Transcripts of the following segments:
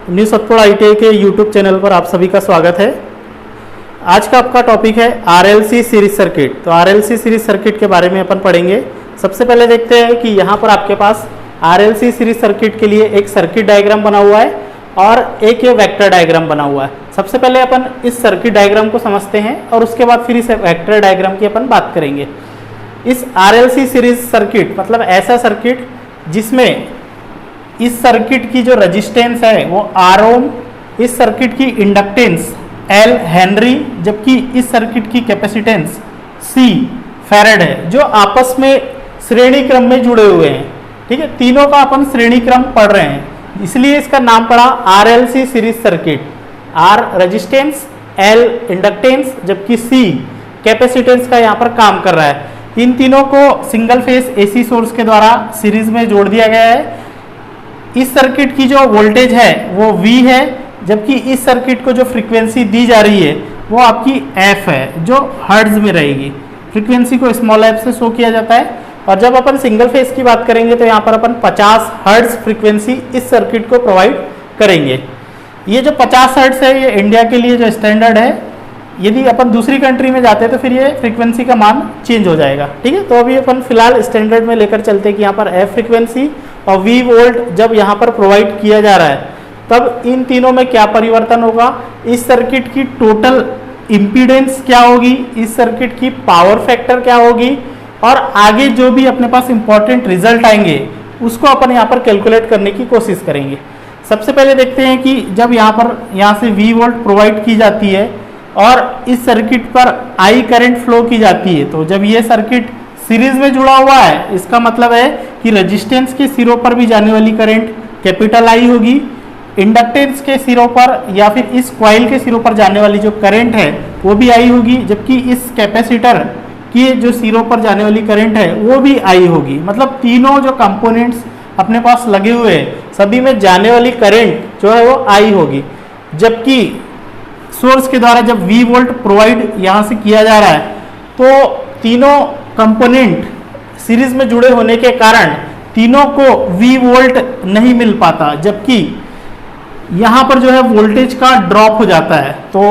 New Satpur ITI के YouTube channel पर आप सभी का स्वागत है। आज का आपका टॉपिक है RLC सीरीज सर्किट। तो RLC सीरीज सर्किट के बारे में अपन पढ़ेंगे। सबसे पहले देखते हैं कि यहाँ पर आपके पास RLC सीरीज सर्किट के लिए एक सर्किट डायग्राम बना हुआ है और एक ये वेक्टर डायग्राम बना हुआ है। सबसे पहले अपन इस सर्किट डायग्राम को समझते हैं और उसके बाद फिर इस वेक्टर डायग्राम की अपन बात करेंगे। इस RLC सीरीज सर्किट मतलब ऐसा सर्किट जिसमें इस सर्किट की जो रेजिस्टेंस है वो R ओम, इस सर्किट की इंडक्टेंस L हेनरी, जबकि इस सर्किट की कैपेसिटेंस C फैराड है, जो आपस में श्रेणी क्रम में जुड़े हुए हैं। ठीक है, तीनों का अपन श्रेणी क्रम पढ़ रहे हैं, इसलिए इसका नाम पड़ा RLC series circuit. R resistance, L inductance, जबकि C कैपेसिटेंस का यहाँ पर काम कर रहा है। इन तीनों को सिंगल फेस AC सोर्स के द्वारा सीरीज में जोड़ दिया गया है। इस सर्किट की जो वोल्टेज है वो V है, जबकि इस सर्किट को जो फ्रीक्वेंसी दी जा रही है वो आपकी F है, जो हर्ट्ज में रहेगी। फ्रीक्वेंसी को स्मॉल f से शो किया जाता है। और जब अपन सिंगल फेस की बात करेंगे तो यहाँ पर अपन 50 हर्ट्ज फ्रीक्वेंसी इस सर्किट को प्रोवाइड करेंगे। ये जो 50 हर्ट्ज है ये इंडिया के लिए जो स्टैंडर्ड है। यदि अपन दूसरी कंट्री में जाते हैं तो फिर ये फ्रीक्वेंसी का मान चेंज हो जाएगा। ठीक है, तो अभी अपन फिलहाल स्टैंडर्ड में लेकर चलते हैं कि यहाँ पर F फ्रीक्वेंसी और V वोल्ट जब यहाँ पर प्रोवाइड किया जा रहा है तब इन तीनों में क्या परिवर्तन होगा, इस सर्किट की टोटल इम्पीडेंस क्या होगी, इस सर्किट की पावर फैक्टर क्या होगी, और आगे जो भी अपने पास इंपॉर्टेंट रिजल्ट आएंगे उसको अपन यहाँ पर कैलकुलेट करने की कोशिश करेंगे। सबसे पहले देखते हैं कि जब यहाँ से V वोल्ट प्रोवाइड की जाती है और इस सर्किट पर I करंट फ्लो की जाती है, तो जब ये सर्किट सीरीज में जुड़ा हुआ है इसका मतलब है कि रेजिस्टेंस के सिरों पर भी जाने वाली करंट कैपिटल I होगी, इंडक्टेंस के सिरों पर या फिर इस कॉइल के सिरों पर जाने वाली जो करंट है वो भी I होगी, जबकि इस कैपेसिटर की जो सिरों पर जाने वाली करंट है वो भी I होगी। मतलब तीनों जो कंपोनेंट्स अपने पास लगे हुए हैं सभी में जाने वाली करंट जो है वो I होगी। जबकि सोर्स के द्वारा जब V वोल्ट प्रोवाइड यहाँ से किया जा रहा है तो तीनों कंपोनेंट सीरीज में जुड़े होने के कारण तीनों को V वोल्ट नहीं मिल पाता, जबकि यहाँ पर जो है वोल्टेज का ड्रॉप हो जाता है। तो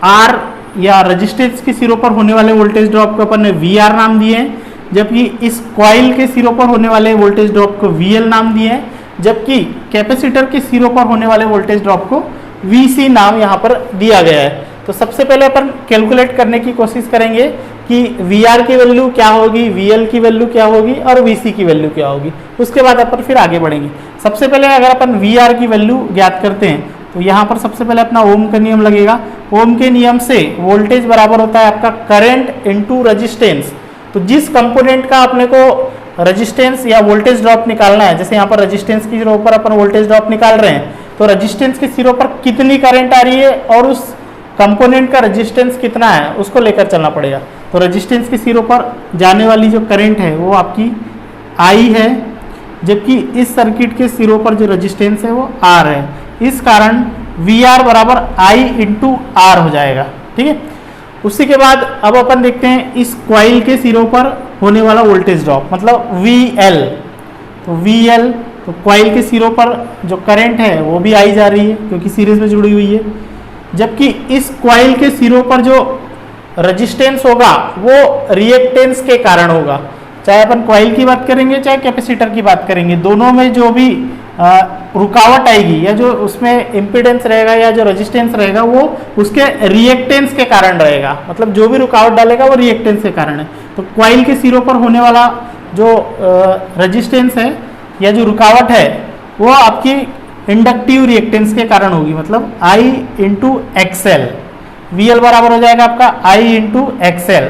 R या रेजिस्टेंस के सिरों पर होने वाले वोल्टेज ड्रॉप को अपन ने VR नाम दिए हैं, जबकि इस कॉइल के सिरों पर होने वाले वोल्टेज ड्रॉप को VL नाम दिए हैं, जबकि कैपेसिटर के सिरों पर होने वाले वोल्टेज ड्रॉप को VC नाम यहाँ पर दिया गया है। तो सबसे पहले अपन कैलकुलेट करने की कोशिश करेंगे कि VR की वैल्यू क्या होगी, VL की वैल्यू क्या होगी और VC की वैल्यू क्या होगी। उसके बाद अपन फिर आगे बढ़ेंगे। सबसे पहले अगर अपन VR की वैल्यू ज्ञात करते हैं तो यहाँ पर सबसे पहले अपना ओम का नियम लगेगा। ओम के नियम से वोल्टेज बराबर होता है आपका करंट इनटू रेजिस्टेंस। तो जिस कंपोनेंट का अपने को रेजिस्टेंस या वोल्टेज ड्रॉप निकालना है, जैसे यहाँ पर रेजिस्टेंस के सिरों पर अपन वोल्टेज ड्रॉप निकाल रहे हैं, तो रेजिस्टेंस के सिरों पर कितनी करंट आ रही है और उस कंपोनेंट का रेजिस्टेंस कितना है उसको लेकर चलना पड़ेगा। तो रेजिस्टेंस के सिरों पर जाने वाली जो करंट है वो आपकी I है, जबकि इस सर्किट के सिरों पर जो रेजिस्टेंस है वो R है। इस कारण VR बराबर I इंटू R हो जाएगा। ठीक है, उसी के बाद अब अपन देखते हैं इस कॉइल के सिरों पर होने वाला वोल्टेज ड्रॉप मतलब VL। तो VL तो कॉइल के सिरों पर जो करंट है वो भी I जा रही है क्योंकि सीरीज में जुड़ी हुई है, जबकि इस कॉइल के सिरों पर जो रेजिस्टेंस होगा वो रिएक्टेंस के कारण होगा। चाहे अपन कॉइल की बात करेंगे चाहे कैपेसिटर की बात करेंगे, दोनों में जो भी रुकावट आएगी या जो उसमें इम्पीडेंस रहेगा या जो रेजिस्टेंस रहेगा वो उसके रिएक्टेंस के कारण रहेगा। मतलब जो भी रुकावट डालेगा वो रिएक्टेंस के कारण है। तो कॉइल के सिरों पर होने वाला जो रेजिस्टेंस है या जो रुकावट है वो आपकी इंडक्टिव रिएक्टेंस के कारण होगी, मतलब I इंटू XL। VL बराबर हो जाएगा आपका I इंटू XL।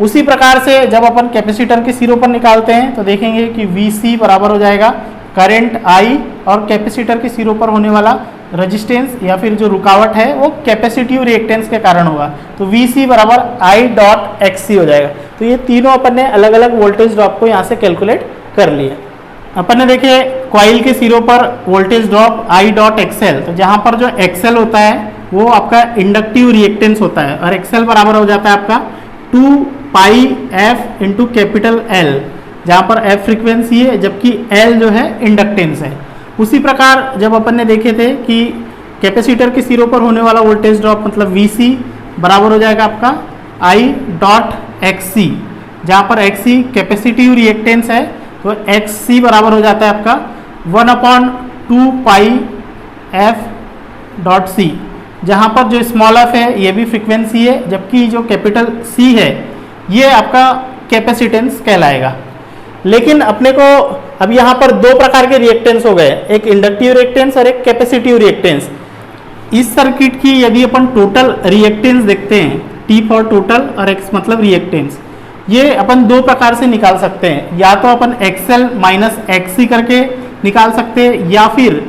उसी प्रकार से जब अपन कैपेसिटर के सिरों पर निकालते हैं तो देखेंगे कि VC बराबर हो जाएगा करंट I और कैपेसिटर के सिरों पर होने वाला रेजिस्टेंस या फिर जो रुकावट है वो कैपेसिटिव रिएक्टेंस के कारण होगा। तो VC बराबर I डॉट XC हो जाएगा। तो ये तीनों अपन ने अलग अलग वोल्टेज ड्रॉप को यहाँ से कैलकुलेट कर लिया। अपन ने देखे कॉइल के सिरों पर voltage drop I dot XL, तो जहाँ पर जो XL होता है वो आपका इंडक्टिव रिएक्टेंस होता है और XL बराबर हो जाता है आपका 2 पाई F इंटू कैपिटल L, जहाँ पर F फ्रीक्वेंसी है जबकि L जो है इंडक्टेंस है। उसी प्रकार जब अपन ने देखे थे कि कैपेसिटर के सिरों पर होने वाला वोल्टेज ड्रॉप मतलब VC बराबर हो जाएगा आपका I डॉट XC, जहाँ पर XC कैपेसिटिव रिएक्टेंस है तो XC बराबर हो जाता है आपका 1/2 पाई F डॉट C, जहाँ पर जो स्मॉल f है ये भी फ्रीक्वेंसी है, जबकि जो कैपिटल C है ये आपका कैपेसिटेंस कहलाएगा। लेकिन अपने को अब यहाँ पर दो प्रकार के रिएक्टेंस हो गए, एक इंडक्टिव रिएक्टेंस और एक कैपेसिटिव रिएक्टेंस। इस सर्किट की यदि अपन टोटल रिएक्टेंस देखते हैं, T फॉर टोटल और X मतलब रिएक्टेंस, ये अपन दो प्रकार से निकाल सकते हैं। या तो अपन XL माइनस XC करके निकाल सकते हैं, या फिर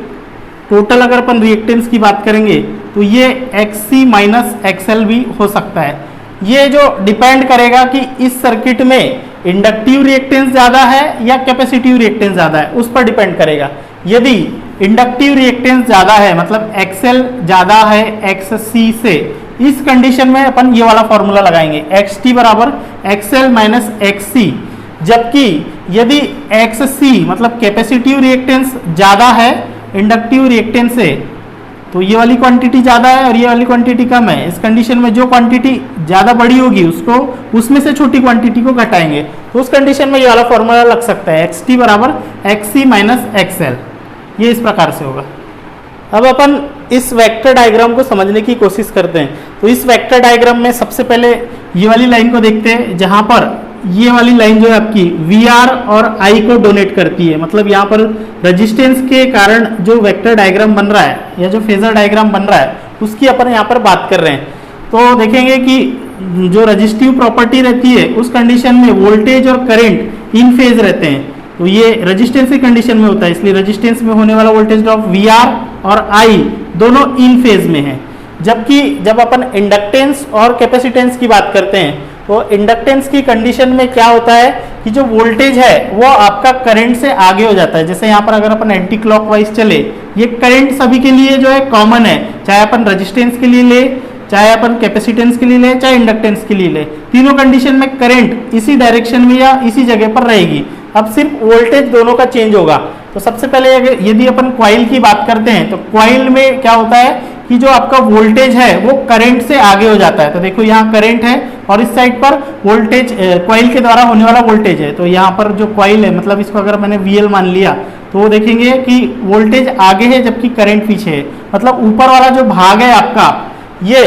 टोटल अगर अपन रिएक्टेंस की बात करेंगे तो ये XC माइनस XL भी हो सकता है। ये जो डिपेंड करेगा कि इस सर्किट में इंडक्टिव रिएक्टेंस ज़्यादा है या कैपेसिटिव रिएक्टेंस ज़्यादा है, उस पर डिपेंड करेगा। यदि इंडक्टिव रिएक्टेंस ज़्यादा है मतलब XL ज़्यादा है XC से, इस कंडीशन में अपन ये वाला फॉर्मूला लगाएंगे XT बराबर XL माइनस XC। जबकि यदि XC मतलब कैपेसिटिव रिएक्टेंस ज़्यादा है इंडक्टिव रिएक्टेंस से, तो ये वाली क्वांटिटी ज़्यादा है और ये वाली क्वांटिटी कम है। इस कंडीशन में जो क्वांटिटी ज़्यादा बड़ी होगी उसको उसमें से छोटी क्वांटिटी को घटाएंगे, तो उस कंडीशन में ये वाला फॉर्मूला लग सकता है XT बराबर XC माइनस XL। ये इस प्रकार से होगा। अब अपन इस वेक्टर डायग्राम को समझने की कोशिश करते हैं। तो इस वेक्टर डायग्राम में सबसे पहले ये वाली लाइन को देखते हैं, जहाँ पर ये वाली लाइन जो है आपकी VR और I को डोनेट करती है। मतलब यहाँ पर रेजिस्टेंस के कारण जो वेक्टर डायग्राम बन रहा है या जो फेजर डायग्राम बन रहा है उसकी अपन यहाँ पर बात कर रहे हैं। तो देखेंगे कि जो रजिस्टिव प्रॉपर्टी रहती है उस कंडीशन में वोल्टेज और करंट इन फेज रहते हैं। तो ये रेजिस्टेंस की कंडीशन में होता है, इसलिए रेजिस्टेंस में होने वाला वोल्टेज ड्रॉप VR और I दोनों इन फेज में है। जबकि जब अपन इंडक्टेंस और कैपेसिटेंस की बात करते हैं तो इंडक्टेंस की कंडीशन में क्या होता है कि जो वोल्टेज है वो आपका करंट से आगे हो जाता है। जैसे यहाँ पर अगर अपन एंटी क्लॉकवाइज चले, ये करंट सभी के लिए जो है कॉमन है, चाहे अपन रेजिस्टेंस के लिए ले, चाहे अपन कैपेसिटेंस के लिए ले, चाहे इंडक्टेंस के लिए ले, तीनों कंडीशन में करंट इसी डायरेक्शन में या इसी जगह पर रहेगी। अब सिर्फ वोल्टेज दोनों का चेंज होगा। तो सबसे पहले यदि अपन कॉइल की बात करते हैं तो कॉइल में क्या होता है कि जो आपका वोल्टेज है वो करंट से आगे हो जाता है। तो देखो यहाँ करंट है और इस साइड पर वोल्टेज कॉइल के द्वारा होने वाला वोल्टेज है। तो यहाँ पर जो कॉइल है मतलब इसको अगर मैंने VL मान लिया तो वो देखेंगे कि वोल्टेज आगे है जबकि करंट पीछे है। मतलब ऊपर वाला जो भाग है आपका, ये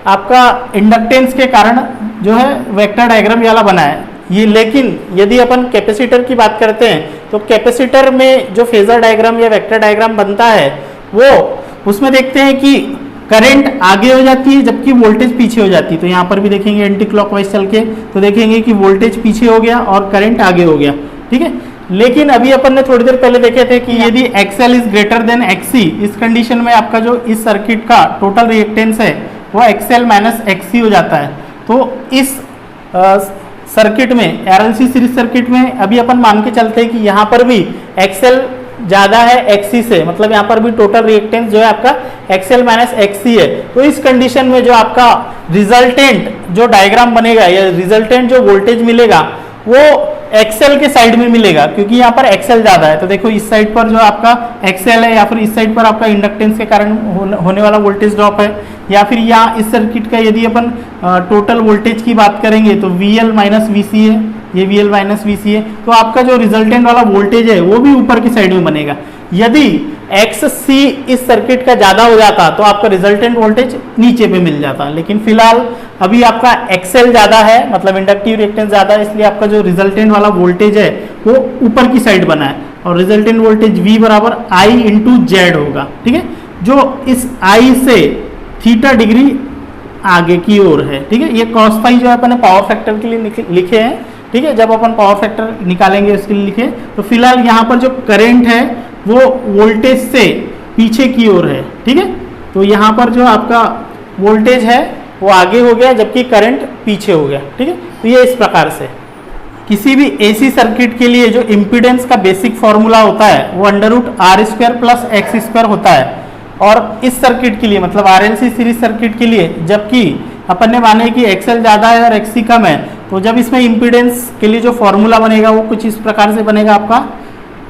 आपका इंडक्टेंस के कारण जो है वेक्टर डायग्राम वाला बना है ये। लेकिन यदि अपन कैपेसिटर की बात करते हैं तो कैपेसिटर में जो फेजर डायग्राम या वेक्टर डायग्राम बनता है वो उसमें देखते हैं कि करंट आगे हो जाती है जबकि वोल्टेज पीछे हो जाती है। तो यहाँ पर भी देखेंगे एंटी क्लॉकवाइज चल के तो देखेंगे कि वोल्टेज पीछे हो गया और करंट आगे हो गया, ठीक है। लेकिन अभी अपन ने थोड़ी देर पहले देखे थे कि यदि XL is greater than XC, इस कंडीशन में आपका जो इस सर्किट का टोटल रिएक्टेंस है वो XL माइनस XC हो जाता है। तो इस सर्किट में RLC सीरीज सर्किट में अभी अपन मान के चलते हैं कि यहाँ पर भी XL ज़्यादा है XC से, मतलब यहाँ पर भी टोटल रिएक्टेंस जो है आपका XL माइनस XC है। तो इस कंडीशन में जो आपका रिजल्टेंट जो डायग्राम बनेगा या रिजल्टेंट जो वोल्टेज मिलेगा वो XL के साइड में मिलेगा, क्योंकि यहाँ पर XL ज़्यादा है। तो देखो इस साइड पर जो आपका XL है या फिर इस साइड पर आपका इंडक्टेंस के कारण होने वाला वोल्टेज ड्रॉप है, या फिर यहाँ इस सर्किट का यदि अपन टोटल वोल्टेज की बात करेंगे तो VL माइनस VC है, ये VL माइनस VC है। तो आपका जो रिजल्टेंट वाला वोल्टेज है वो भी ऊपर की साइड में बनेगा। यदि XC इस सर्किट का ज़्यादा हो जाता तो आपका रिजल्टेंट वोल्टेज नीचे पे मिल जाता, लेकिन फिलहाल अभी आपका XL ज़्यादा है मतलब इंडक्टिव रिएक्टेंस ज़्यादा है, इसलिए आपका जो रिजल्टेंट वाला वोल्टेज है वो ऊपर की साइड बना है और रिजल्टेंट वोल्टेज V बराबर I इंटू Z होगा, ठीक है, जो इस I से थीटा डिग्री आगे की ओर है, ठीक है। ये cos फाई जो है अपने पावर फैक्टर के लिए लिखे हैं, ठीक है। जब अपन पावर फैक्टर निकालेंगे उसके लिए लिखे, तो फिलहाल यहाँ पर जो करंट है वो वोल्टेज से पीछे की ओर है, ठीक है। तो यहाँ पर जो आपका वोल्टेज है वो आगे हो गया जबकि करंट पीछे हो गया, ठीक है। तो ये इस प्रकार से किसी भी AC सर्किट के लिए जो इम्पीडेंस का बेसिक फॉर्मूला होता है वो √R² प्लस X² होता है। और इस सर्किट के लिए मतलब RLC सीरीज सर्किट के लिए जबकि अपन ने माने कि XL ज़्यादा है और XC कम है, तो जब इसमें इम्पीडेंस के लिए जो फॉर्मूला बनेगा वो कुछ इस प्रकार से बनेगा आपका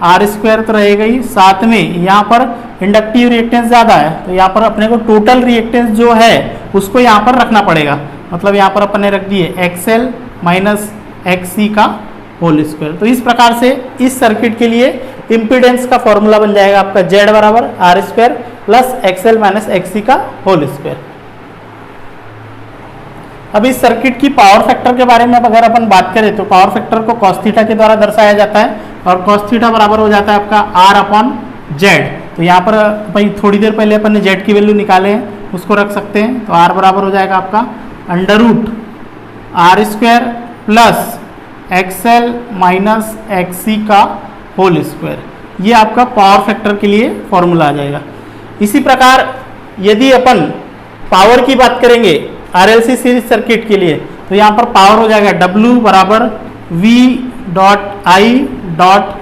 आर स्क्वायर तो रहेगा ही, साथ में यहाँ पर इंडक्टिव रिएक्टेंस ज़्यादा है तो यहाँ पर अपने को टोटल रिएक्टेंस जो है उसको यहाँ पर रखना पड़ेगा। मतलब यहाँ पर अपन ने रख दिए XL माइनस XC का होल स्क्वायर। तो इस प्रकार से इस सर्किट के लिए इम्पीडेंस का फॉर्मूला बन जाएगा आपका Z बराबर R square plus XL minus XC का होल स्क्वायर। अब इस सर्किट की पावर फैक्टर के बारे में अगर अपन बात करें तो पावर फैक्टर को cos थीटा के द्वारा दर्शाया जाता है और cos थीटा बराबर हो जाता है आपका R अपॉन Z। तो यहाँ पर भाई थोड़ी देर पहले अपन ने Z की वैल्यू निकाले हैं उसको रख सकते हैं। तो R बराबर हो जाएगा आपका under root R square plus XL minus XC का होल स्क्वायर। ये आपका पावर फैक्टर के लिए फॉर्मूला आ जाएगा। इसी प्रकार यदि अपन पावर की बात करेंगे RLC सीरीज सर्किट के लिए तो यहाँ पर पावर हो जाएगा W बराबर V dot I dot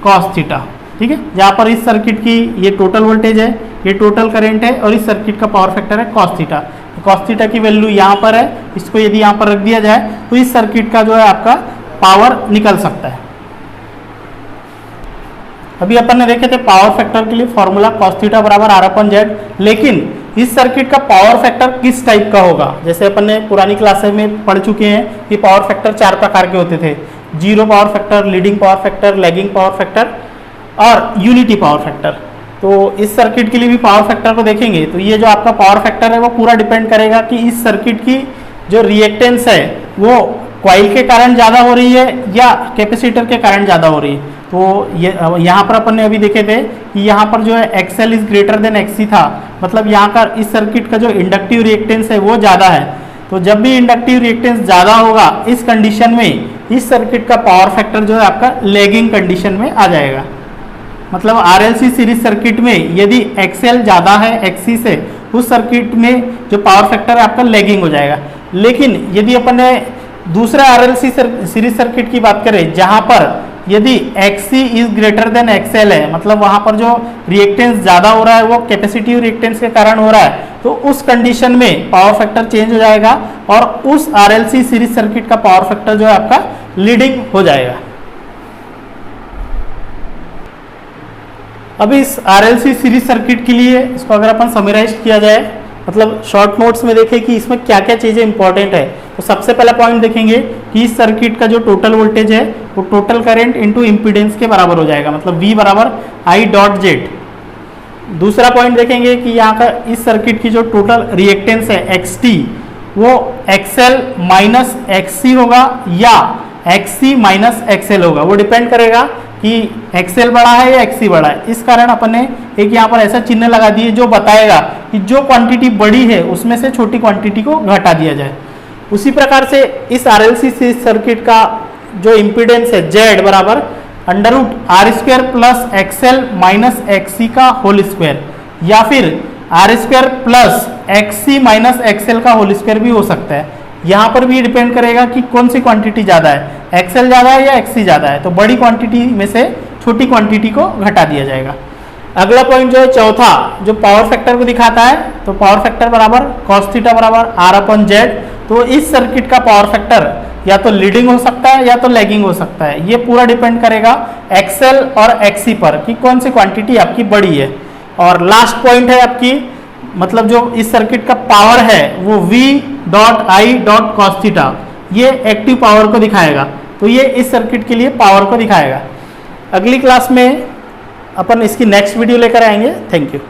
cos theta. ठीक है, जहाँ पर इस सर्किट की ये टोटल वोल्टेज है, ये टोटल करंट है और इस सर्किट का पावर फैक्टर है कॉस थीटा। तो कॉस थीटा की वैल्यू यहाँ पर है, इसको यदि यहाँ पर रख दिया जाए तो इस सर्किट का जो है आपका पावर निकल सकता है। अभी अपन ने देखे थे पावर फैक्टर के लिए फॉर्मूला cos थीटा बराबर R अपन Z, लेकिन इस सर्किट का पावर फैक्टर किस टाइप का होगा। जैसे अपन ने पुरानी क्लासेस में पढ़ चुके हैं कि पावर फैक्टर 4 प्रकार के होते थे, zero power factor, leading power factor, lagging power factor और यूनिटी पावर फैक्टर। तो इस सर्किट के लिए भी पावर फैक्टर को देखेंगे तो ये जो आपका पावर फैक्टर है वो पूरा डिपेंड करेगा कि इस सर्किट की जो रिएक्टेंस है वो कॉइल के कारण ज़्यादा हो रही है या कैपेसिटर के कारण ज़्यादा हो रही है। तो ये यहाँ पर अपन ने अभी देखे थे कि यहाँ पर जो है XL is greater than XC था, मतलब यहाँ का इस सर्किट का जो इंडक्टिव रिएक्टेंस है वो ज़्यादा है। तो जब भी इंडक्टिव रिएक्टेंस ज़्यादा होगा इस कंडीशन में इस सर्किट का पावर फैक्टर जो है आपका लैगिंग कंडीशन में आ जाएगा। मतलब RLC सीरीज सर्किट में यदि XL ज़्यादा है XC से उस सर्किट में जो पावर फैक्टर है आपका लैगिंग हो जाएगा। लेकिन यदि अपन ने दूसरा RLC सीरीज सर्किट की बात करें जहाँ पर यदि XC is greater than XL है, मतलब वहाँ पर जो रिएक्टेंस ज़्यादा हो रहा है वो कैपेसिटिव रिएक्टेंस के कारण हो रहा है, तो उस कंडीशन में पावर फैक्टर चेंज हो जाएगा और उस RLC सीरीज सर्किट का पावर फैक्टर जो है आपका लीडिंग हो जाएगा। अभी इस RLC सीरीज सर्किट के लिए इसको अगर अपन समराइज किया जाए, मतलब शॉर्ट नोट्स में देखें कि इसमें क्या क्या चीज़ें इंपॉर्टेंट है, तो सबसे पहला पॉइंट देखेंगे कि इस सर्किट का जो टोटल वोल्टेज है वो टोटल करंट इनटू इम्पीडेंस के बराबर हो जाएगा, मतलब V बराबर I डॉट जेड। दूसरा पॉइंट देखेंगे कि यहाँ का इस सर्किट की जो टोटल रिएक्टेंस है XT वो XL माइनस XC होगा या XC माइनस XL होगा, वो डिपेंड करेगा कि XL बड़ा है या XC बड़ा है। इस कारण अपन ने एक यहाँ पर ऐसा चिन्ह लगा दिए जो बताएगा कि जो क्वांटिटी बड़ी है उसमें से छोटी क्वांटिटी को घटा दिया जाए। उसी प्रकार से इस RLC सर्किट का जो इम्पीडेंस है Z बराबर under root R square plus XL minus XC का होल स्क्वायर या फिर R square plus XC minus XL का होल स्क्वायर भी हो सकता है। यहाँ पर भी डिपेंड करेगा कि कौन सी क्वांटिटी ज़्यादा है, XL ज़्यादा है या XC ज़्यादा है, तो बड़ी क्वांटिटी में से छोटी क्वांटिटी को घटा दिया जाएगा। अगला पॉइंट जो है चौथा, जो पावर फैक्टर को दिखाता है, तो पावर फैक्टर बराबर cos थीटा बराबर R अपॉन Z। तो इस सर्किट का पावर फैक्टर या तो लीडिंग हो सकता है या तो लैगिंग हो सकता है। ये पूरा डिपेंड करेगा XL और XC पर कि कौन सी क्वांटिटी आपकी बड़ी है। और लास्ट पॉइंट है आपकी, मतलब जो इस सर्किट का पावर है वो V dot I dot cos theta, ये एक्टिव पावर को दिखाएगा। तो ये इस सर्किट के लिए पावर को दिखाएगा। अगली क्लास में अपन इसकी नेक्स्ट वीडियो लेकर आएंगे। Thank you.